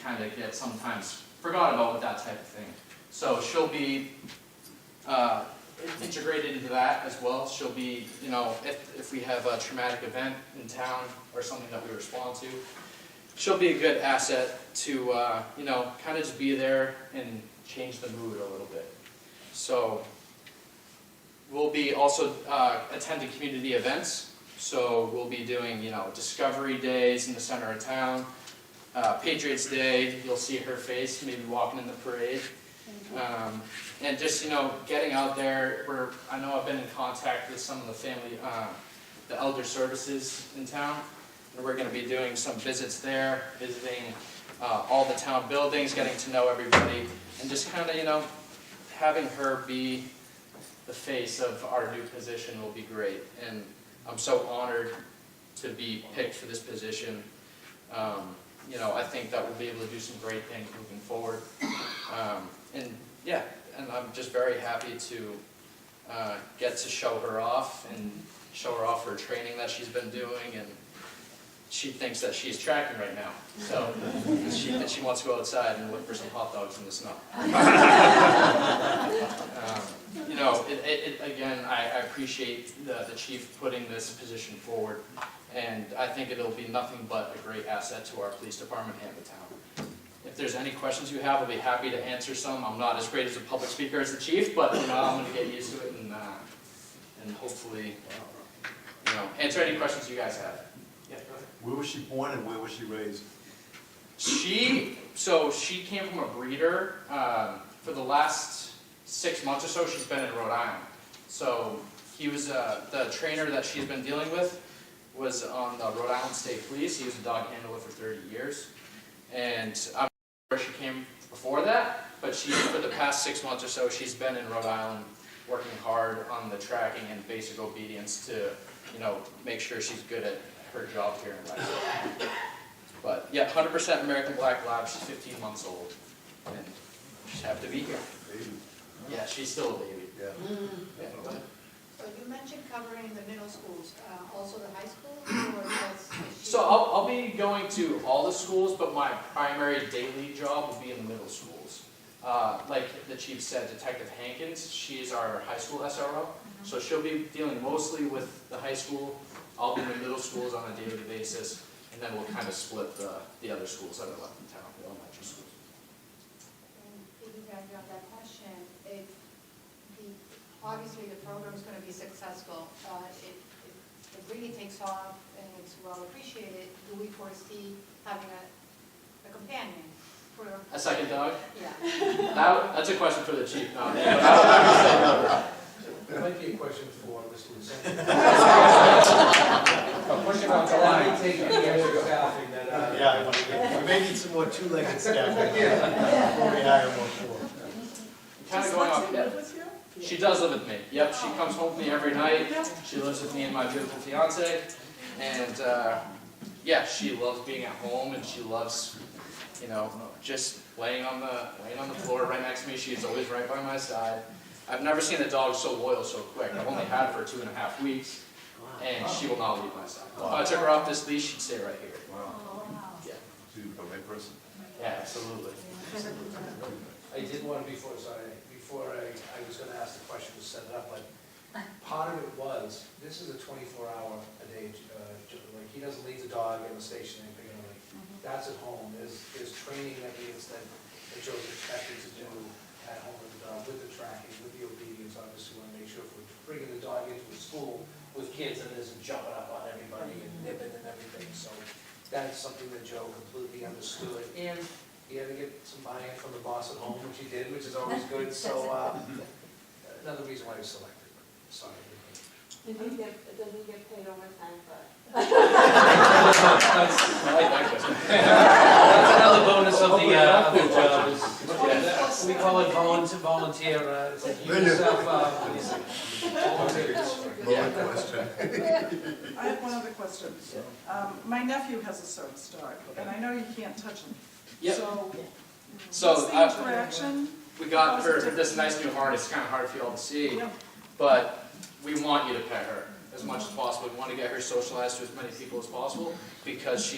kind of get sometimes forgot about that type of thing. So she'll be integrated into that as well. She'll be, if we have a traumatic event in town or something that we respond to, she'll be a good asset to, kind of just be there and change the mood a little bit. So we'll be also attending community events. So we'll be doing, Discovery Days in the center of town. Patriots Day, you'll see her face, maybe walking in the parade. And just, getting out there, I know I've been in contact with some of the family, the elder services in town, and we're going to be doing some visits there, visiting all the town buildings, getting to know everybody, and just kind of, having her be the face of our new position will be great. And I'm so honored to be picked for this position. I think that we'll be able to do some great things moving forward. And I'm just very happy to get to show her off her training that she's been doing, and she thinks that she's tracking right now. So she wants to go outside and look for some hot dogs in the snow. You know, again, I appreciate the chief putting this position forward, and I think it'll be nothing but a great asset to our police department and the town. If there's any questions you have, I'll be happy to answer some. I'm not as great as a public speaker as the chief, but you know, I'm going to get used to it and hopefully, you know, answer any questions you guys have. Yeah, go ahead. Where was she born and where was she raised? She came from a breeder. For the last 6 months or so, she's been in Rhode Island. So he was the trainer that she's been dealing with was on the Rhode Island State Police. He was a dog handler for 30 years. And I'm not sure where she came before that, but for the past 6 months or so, she's been in Rhode Island working hard on the tracking and basic obedience to, you know, make sure she's good at her job here in Lexington. But yeah, 100% American Black Lab. She's 15 months old, and she's happy to be here. Baby. Yeah, she's still a baby. Yeah. Yeah, go ahead. So you mentioned covering the middle schools, also the high schools, or just? So I'll be going to all the schools, but my primary daily job will be in the middle schools. Like the chief said, Detective Hankins, she's our high school SRO, so she'll be dealing mostly with the high school. I'll be in the middle schools on a daily basis, and then we'll kind of split the other schools that are left in town, the elementary schools. And piggybacking on that question, obviously the program is going to be successful. It really takes off and it's well appreciated. Do we foresee having a companion for A second dog? Yeah. That's a question for the chief. No. It might be a question for Mr. Lucente. Pushing on the line, taking the extra staffing that. Yeah, we may need some more two-legged staff before we hire more for. Kind of going off, yeah. She does live with me. Yep, she comes home with me every night. She lives with me and my beautiful fiance, and yeah, she loves being at home, and she loves, you know, just laying on the floor right next to me. She's always right by my side. I've never seen a dog so loyal so quick. I've only had her for 2.5 weeks, and she will not leave my side. If I took her off this leash, she'd stay right here. Yeah. She's a right person. Yeah, absolutely. I did want to, before I was going to ask the question to set it up, but part of it was, this is a 24-hour-a-day, like, he doesn't leave the dog in the station, anything like that's at home. There's training that Joe's expected to do at home with the dog, with the tracking, with the obedience. Obviously, we want to make sure if we're bringing the dog into a school with kids and isn't jumping up on everybody and nipping and everything. So that's something that Joe completely understood. And he had to get some buy-in from the boss at home, which he did, which is always good. So another reason why he was selected. Sorry. Does he get paid overtime for it? That's another bonus of the job. We call it volunteer. It's like you yourself. I have one other question. My nephew has a service dog, and I know you can't touch him. Yep. So what's the interaction? We got her this nice new harness. It's kind of hard for you all to see, but we want you to pet her as much as possible. We want to get her socialized to as many people as possible, because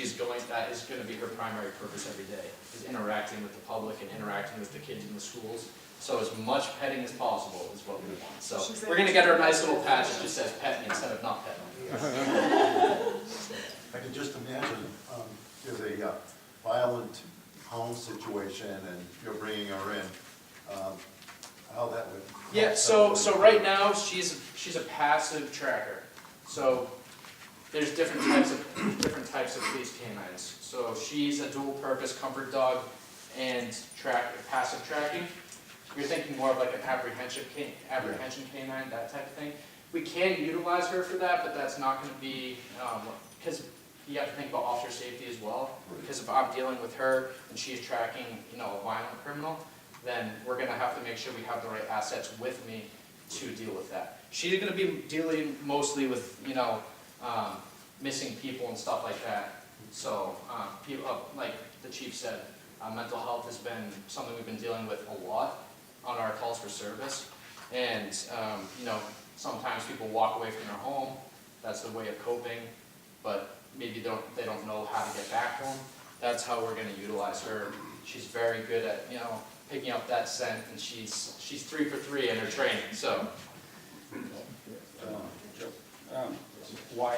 that is going to be her primary purpose every day, is interacting with the public and interacting with the kids in the schools. So as much petting as possible is what we want. So we're going to get her a nice little patch that just says pet me instead of not pet me. I can just imagine, there's a violent home situation and you're bringing her in, how that would. Yeah, so right now she's a passive tracker. So there's different types of police canines. So she's a dual purpose comfort dog and passive tracking. You're thinking more of like an apprehension canine, that type of thing. We can utilize her for that, but that's not going to be, because you have to think about officer safety as well. Because if I'm dealing with her and she's tracking, you know, a violent criminal, then we're going to have to make sure we have the right assets with me to deal with that. She's going to be dealing mostly with, you know, missing people and stuff like that. So, people, like the chief said, mental health has been something we've been dealing with a lot on our calls for service. And, you know, Sometimes people walk away from their home, that's their way of coping, but maybe they don't know how to get back home. That's how we're gonna utilize her. She's very good at, picking up that scent, and she's 3 for 3 in her training, so. Why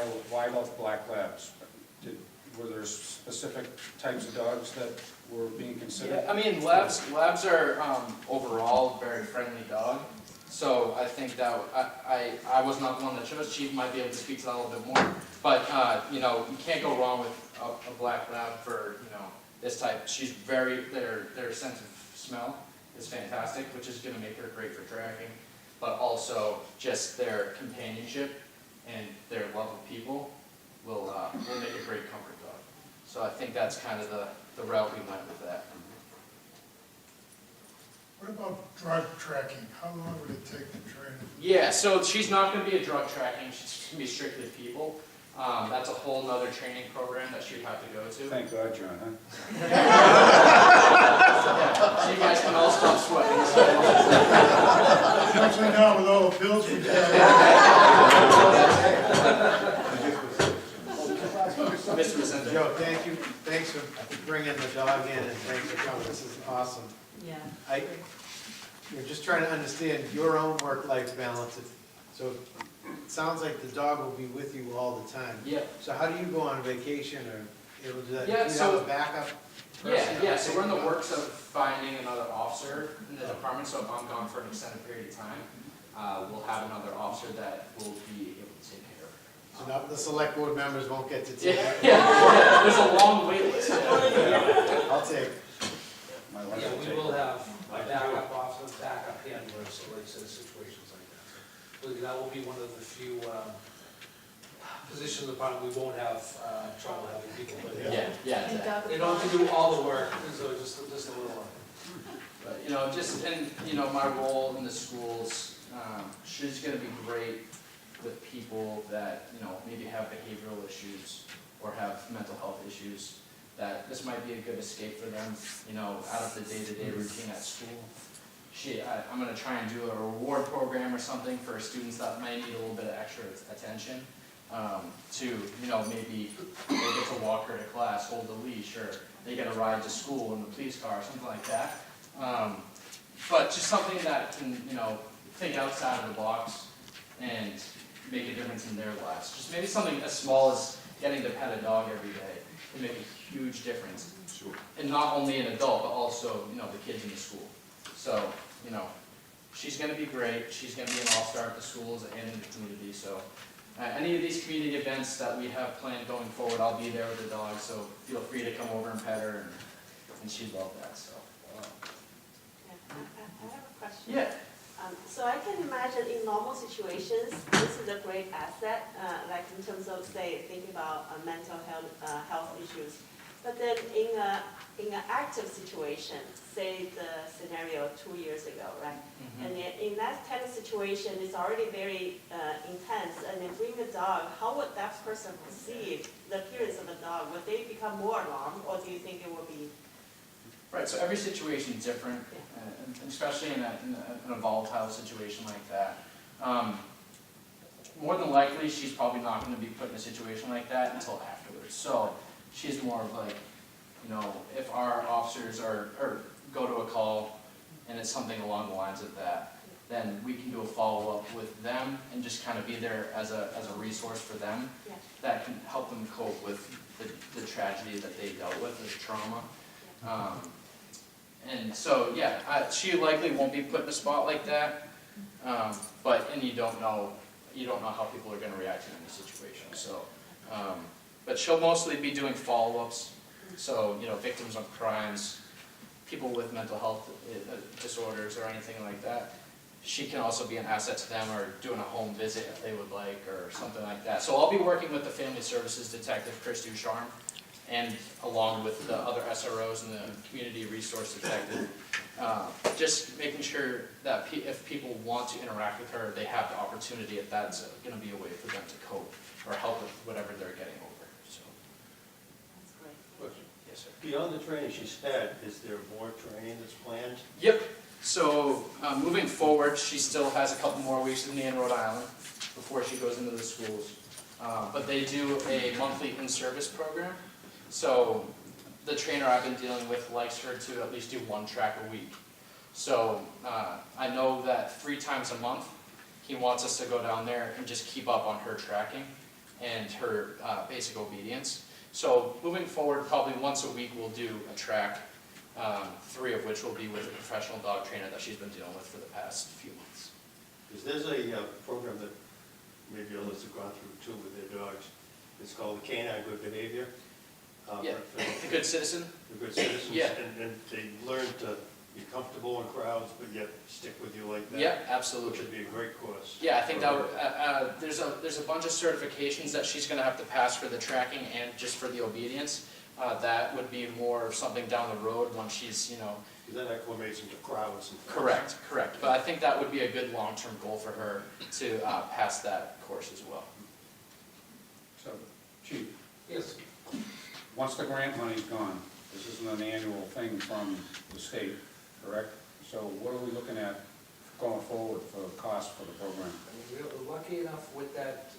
about black labs? Were there specific types of dogs that were being considered? Yeah, I mean, labs are overall a very friendly dog. So I think that I was not the one that chose. Chief might be able to speak to that a little bit more. But you can't go wrong with a black lab for this type. She's their sense of smell is fantastic, which is going to make her great for tracking. But also just their companionship and their love of people will make a great comfort dog. So I think that's kind of the route we went with that. What about drug tracking? How long would it take to train? Yeah, so she's not going to be a drug tracking. She's going to be strictly people. That's a whole nother training program that she'd have to go to. Thank God, John, huh? Yeah, so you guys can all stop sweating. Especially now with all the pills we got. Mr. Vicente. Joe, thank you. Thanks for bringing the dog in, and thanks for coming. This is awesome. Yeah. You're just trying to understand your own work-life balance. So it sounds like the dog will be with you all the time. Yeah. So how do you go on vacation or able to do that? Yeah, Do you so- have a backup person? Yeah, so we're in the works of finding another officer in the department, so if I'm gone for an extended period of time, we'll have another officer that will be able to take care of her. So now the select board members won't get to take it? Yeah, there's a long wait list. I'll take. Yeah, we will have backup officers, backup handlers, so like situations like that. So that will be one of the few positions in the department we won't have trouble having people. But Yeah, exactly. they don't have to do all the work, so just a little work. But, my role in the schools, she's gonna be great with people that, maybe have behavioral issues or have mental health issues, that this might be a good escape for them, out of the day-to-day routine at school. I'm gonna try and do a reward program or something for students that might need a little bit of extra attention, maybe they get to walk her to class, hold the leash, or they get a ride to school in the police car, something like that. But just something that can, think outside of the box and make a difference in their lives. Just maybe something as small as getting to pet a dog every day can make a huge difference. Sure. And not only an adult, but also, the kids in the school. So, she's gonna be great. She's gonna be an all-star at the schools and in the community. So, any of these community events that we have planned going forward, I'll be there with the dog. So feel free to come over and pet her, and she'd love that. So. I have a question. Yeah. So I can imagine in normal situations, this is a great asset, like in terms of, say, thinking about mental health issues. But then in an active situation, say the scenario 2 years ago, right? Mm-hmm. And in that kind of situation, it's already very intense. And then bring a dog, how would that person perceive the appearance of a dog? Would they become more alarmed, or do you think it will be? Right, so every situation is different, and especially in a volatile situation like that. More than likely, she's probably not going to be put in a situation like that until afterwards. So she's more of like, if our officers go to a call and it's something along the lines of that, then we can do a follow-up with them and just kind of be there as a resource for them that can help them cope with the tragedy that they dealt with, the trauma. And so, she likely won't be put in a spot like that, and you don't know how people are going to react in any situation. So, but she'll mostly be doing follow-ups. So, victims of crimes, people with mental health disorders or anything like that. She can also be an asset to them, or doing a home visit if they would like, or something like that. So I'll be working with the Family Services Detective, Chris Ducharme, and along with the other SROs and the Community Resource Detective, just making sure that if people want to interact with her, they have the opportunity, if that's going to be a way for them to cope or help with whatever they're getting over. So. That's great. Yes, sir. Beyond the training she's had, is there more training that's planned? Yep. So, moving forward, she still has a couple more weeks with me in Rhode Island before she goes into the schools. But they do a monthly in-service program. So, the trainer I've been dealing with likes her to at least do 1 track a week. So, I know that 3 times a month, he wants us to go down there and just keep up on her tracking and her basic obedience. So, moving forward, probably once a week we'll do a track. 3 of which will be with a professional dog trainer that she's been dealing with for the past few months. Because there's a program that maybe others have gone through too with their dogs. It's called the Canine Good Behavior. Yeah, the Good Citizen. The Good Citizens. Yeah. And they learn to be comfortable in crowds, but yet stick with you like that. Yeah, absolutely. Which would be a great course. Yeah, I think that would, there's a bunch of certifications that she's going to have to pass for the tracking and just for the obedience. That would be more of something down the road when she's, you know. Then acclimates into crowds. Correct. But I think that would be a good long-term goal for her to pass that course as well. So, Chief? Yes. Once the grant money's gone, this isn't an annual thing from the state, correct? So what are we looking at going forward for the cost for the program? We're lucky enough with that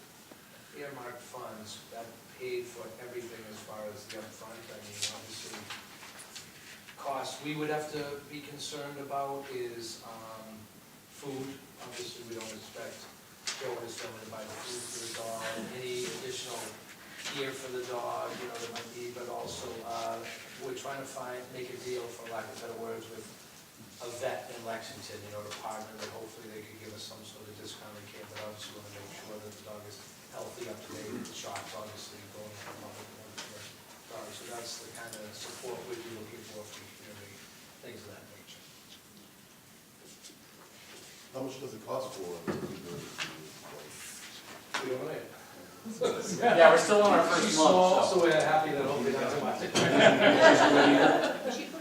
earmarked funds, that paid for everything as far as the upfront. I mean, obviously, costs we would have to be concerned about is food. Obviously, we don't expect Joe and his family to buy the food for the dog, any additional gear for the dog, you know, there might be, but also we're trying to make a deal, for lack of better words, with a vet in Lexington, you know, to partner that hopefully they could give us some sort of discounted care, but obviously we want to make sure that the dog is healthy, up to date, with the shots, obviously, going from public dog. So that's the kind of support we'd be looking for from the community, things of that nature. How much does it cost for We don't know yet. Yeah, we're still on our first She's month. small, so we're happy that hopefully not too much.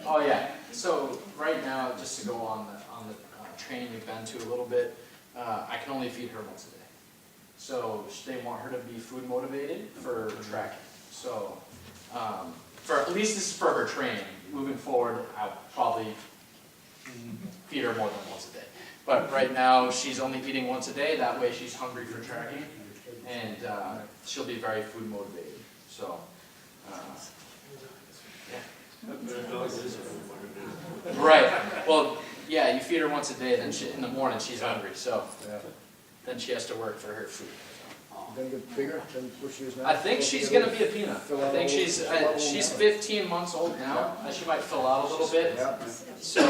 Oh, yeah. So right now, just to go on the training we've been to a little bit, I can only feed her once a day. So they want her to be food motivated for tracking. So for at least this is for her training. Moving forward, I'll probably feed her more than once a day. But right now, she's only eating once a day. That way, she's hungry for tracking, and she'll be very food motivated. So. Right. Well, yeah, you feed her once a day, then in the morning she's hungry, so then she has to work for her food. Gonna get bigger than what she is now? I think she's gonna be a peanut. I think she's 15 months old now. She might fill out a little bit. So,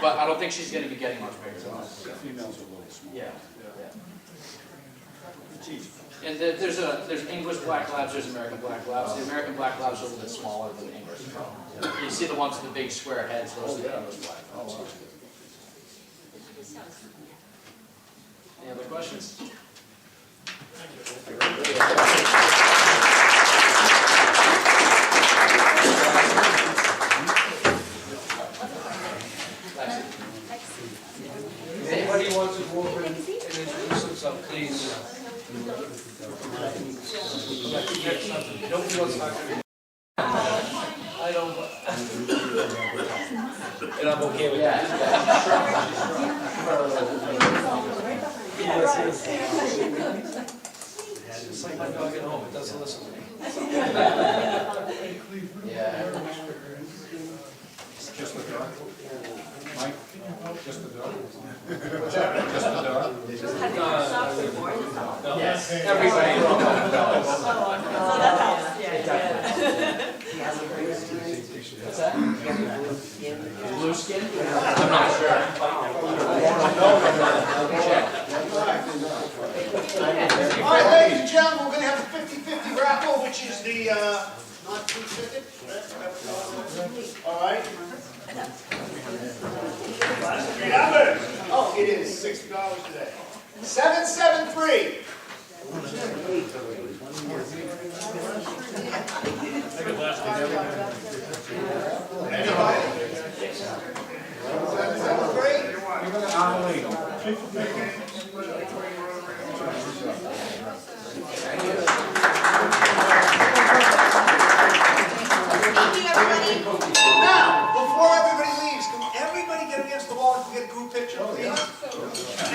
but I don't think she's gonna be getting much bigger than us. Females are a little small. Yeah. And there's English black labs, there's American black labs. The American black labs are a little bit smaller than the English. You see the ones with the big square heads, those are the English black labs. Any other questions? Anybody wants to go over and introduce themselves, please. Nobody wants to talk to me. I don't. And I'm okay with that. It's like my dog at home, it doesn't listen to me. Yeah. Just the dog? Mike? Just the dog? What's that? Just the dog? No. Yes. Everybody. What's that? Blue skin? I'm not sure. All right, ladies and gentlemen, we're gonna have a 50-50 raffle, which is the, not two ticket. All right. Oh, it is $60 today. 773. Thank you, everybody. Now, before everybody leaves, can everybody get against the wall and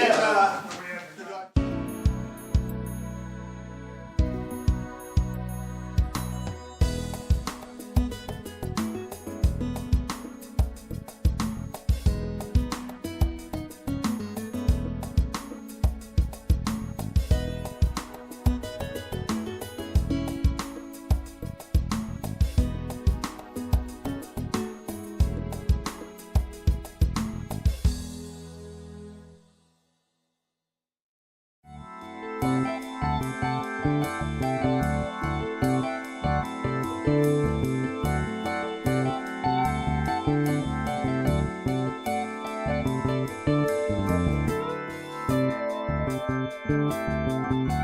Thank you.